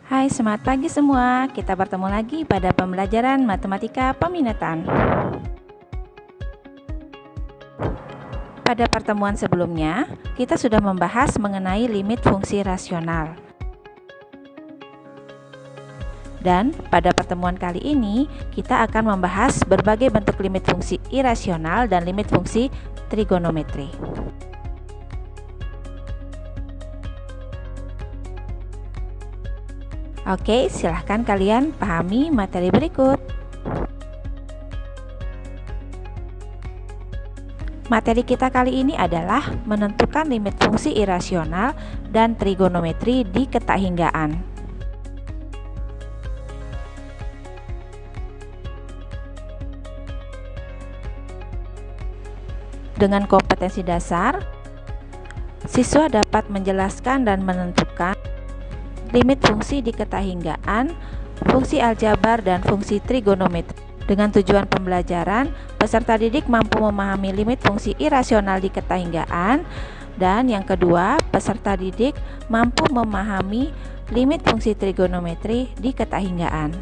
Hai, semangat pagi semua. Kita bertemu lagi pada pembelajaran matematika peminatan. Pada pertemuan sebelumnya, kita sudah membahas mengenai limit fungsi rasional. Dan pada pertemuan kali ini, kita akan membahas berbagai bentuk limit fungsi irasional dan limit fungsi trigonometri. Oke, silahkan kalian pahami materi berikut. Materi kita kali ini adalah menentukan limit fungsi irasional dan trigonometri di ketahinggaan. Dengan kompetensi dasar, siswa dapat menjelaskan dan menentukan limit fungsi di ketahinggaan, fungsi aljabar, dan fungsi trigonometri. Dengan tujuan pembelajaran, peserta didik mampu memahami limit fungsi irasional di ketahinggaan, dan yang kedua, peserta didik mampu memahami limit fungsi trigonometri di ketahinggaan.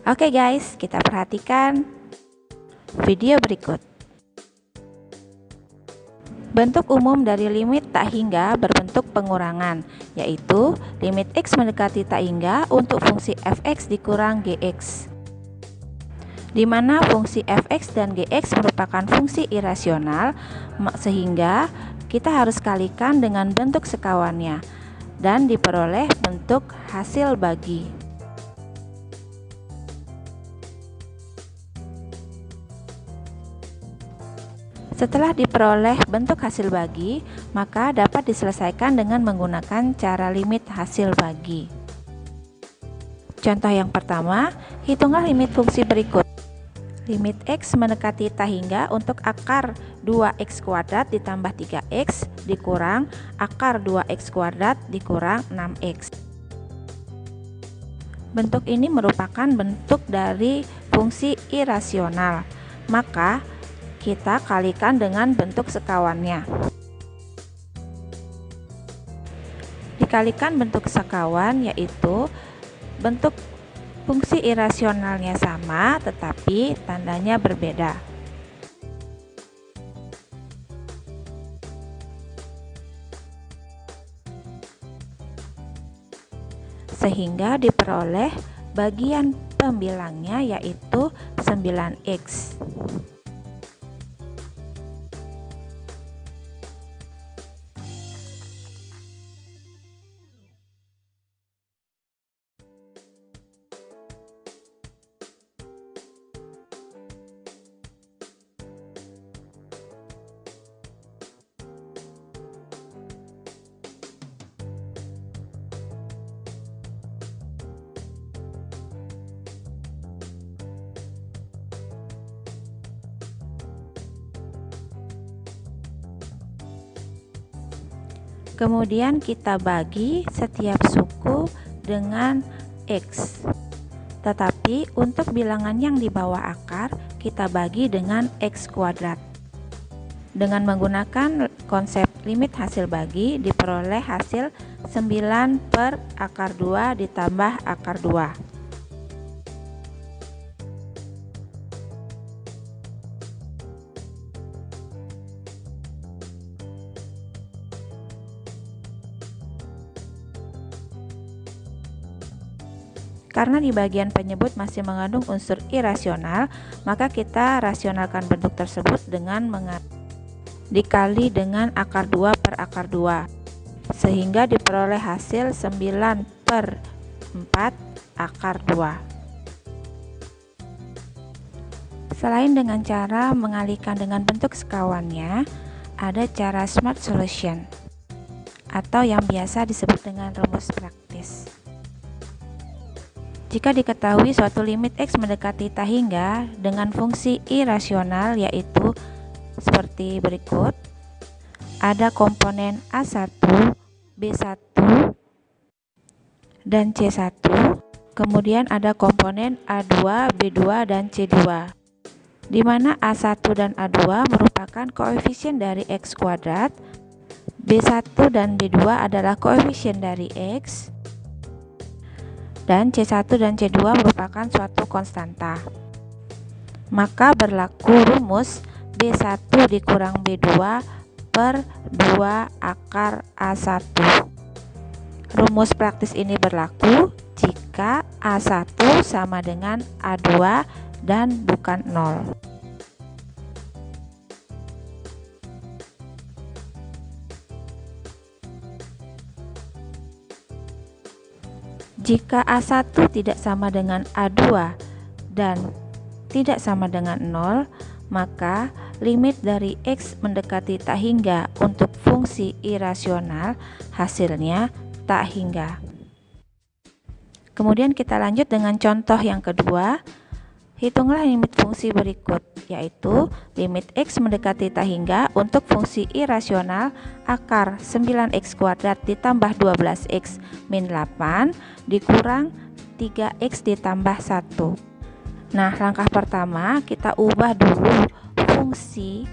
Oke guys, kita perhatikan video berikut. Bentuk umum dari limit tak hingga berbentuk pengurangan, yaitu limit x mendekati tak hingga untuk fungsi fx dikurang gx, di mana fungsi fx dan gx merupakan fungsi irasional, sehingga kita harus kalikan dengan bentuk sekawannya dan diperoleh bentuk hasil bagi. Setelah diperoleh bentuk hasil bagi, maka dapat diselesaikan dengan menggunakan cara limit hasil bagi. Contoh yang pertama, hitunglah limit fungsi berikut. Limit x mendekati tak hingga untuk akar 2x kuadrat ditambah 3x dikurang akar 2x kuadrat dikurang 6x. Bentuk ini merupakan bentuk dari fungsi irasional, maka kita kalikan dengan bentuk sekawannya. Dikalikan bentuk sekawan yaitu bentuk fungsi irasionalnya sama tetapi tandanya berbeda. Sehingga diperoleh bagian pembilangnya yaitu 9x. Kemudian kita bagi setiap suku dengan x. Tetapi untuk bilangan yang di bawah akar kita bagi dengan x kuadrat. Dengan menggunakan konsep limit hasil bagi diperoleh hasil 9 per akar 2 ditambah akar 2. Karena di bagian penyebut masih mengandung unsur irasional, maka kita rasionalkan bentuk tersebut dengan dikali dengan akar 2 per akar 2, sehingga diperoleh hasil 9 per 4 akar 2. Selain dengan cara mengalihkan dengan bentuk sekawannya, ada cara smart solution, atau yang biasa disebut dengan rumus praktis. Jika diketahui suatu limit x mendekati tak hingga dengan fungsi irasional yaitu seperti berikut. Ada komponen A1, B1, dan C1. Kemudian ada komponen A2, B2, dan C2. di mana A1 dan A2 merupakan koefisien dari X kuadrat, B1 dan B2 adalah koefisien dari X, dan C1 dan C2 merupakan suatu konstanta. Maka berlaku rumus B1 dikurang B2 per 2 akar A1. Rumus praktis ini berlaku jika A1 sama dengan A2 dan bukan 0. Jika A1 tidak sama dengan A2 dan tidak sama dengan 0, maka limit dari X mendekati tak hingga untuk fungsi irasional hasilnya tak hingga. Kemudian kita lanjut dengan contoh yang kedua. Hitunglah limit fungsi berikut, yaitu limit X mendekati tak hingga untuk fungsi irasional akar 9X kuadrat ditambah 12X min 8 dikurang 3X ditambah 1. Nah, langkah pertama kita ubah dulu fungsi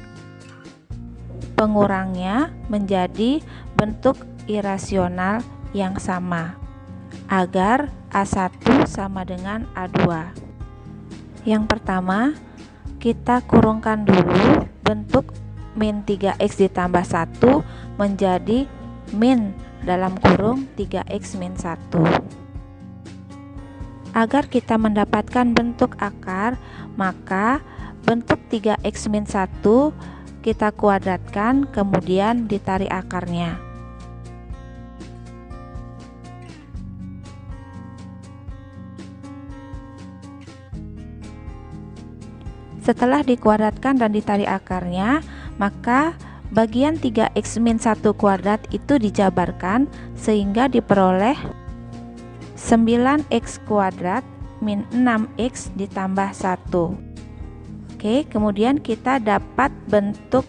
pengurangnya menjadi bentuk irasional yang sama agar A1 sama dengan A2. Yang pertama, kita kurungkan dulu bentuk min 3X ditambah 1 menjadi min dalam kurung 3X min 1. Agar kita mendapatkan bentuk akar, maka bentuk 3X min 1 kita kuadratkan, kemudian ditarik akarnya. Setelah dikuadratkan dan ditarik akarnya, maka bagian 3X min 1 kuadrat itu dijabarkan sehingga diperoleh 9X kuadrat min 6X ditambah 1. Oke, kemudian kita dapat bentuk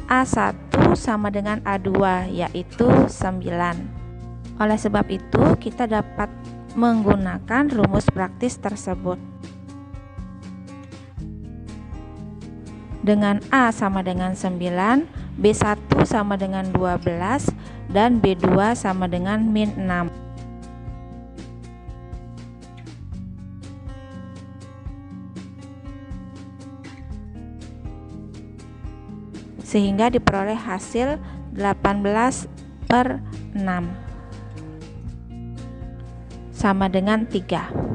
A1 sama dengan A2, yaitu 9. Oleh sebab itu, kita dapat menggunakan rumus praktis tersebut. Dengan A sama dengan 9, B1 sama dengan 12, dan B2 sama dengan min 6. Sehingga diperoleh hasil 18 per 6 sama dengan 3.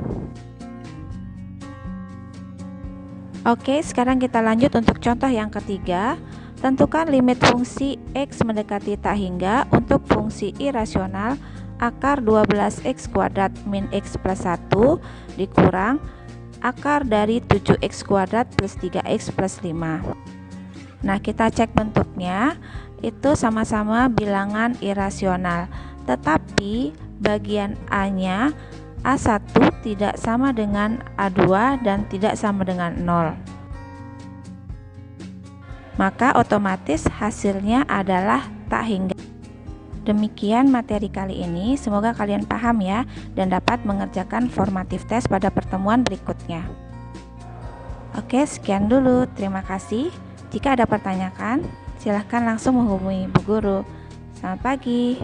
Oke, sekarang kita lanjut untuk contoh yang ketiga. Tentukan limit fungsi X mendekati tak hingga untuk fungsi irasional akar 12X kuadrat min X plus 1 dikurang akar dari 7X kuadrat plus 3X plus 5. Nah, kita cek bentuknya, itu sama-sama bilangan irasional, tetapi bagian A-nya A1 tidak sama dengan A2 dan tidak sama dengan 0. Maka otomatis hasilnya adalah tak hingga. Demikian materi kali ini, semoga kalian paham ya dan dapat mengerjakan formatif tes pada pertemuan berikutnya. Oke, sekian dulu. Terima kasih. Jika ada pertanyaan, silahkan langsung menghubungi Bu Guru. Selamat pagi.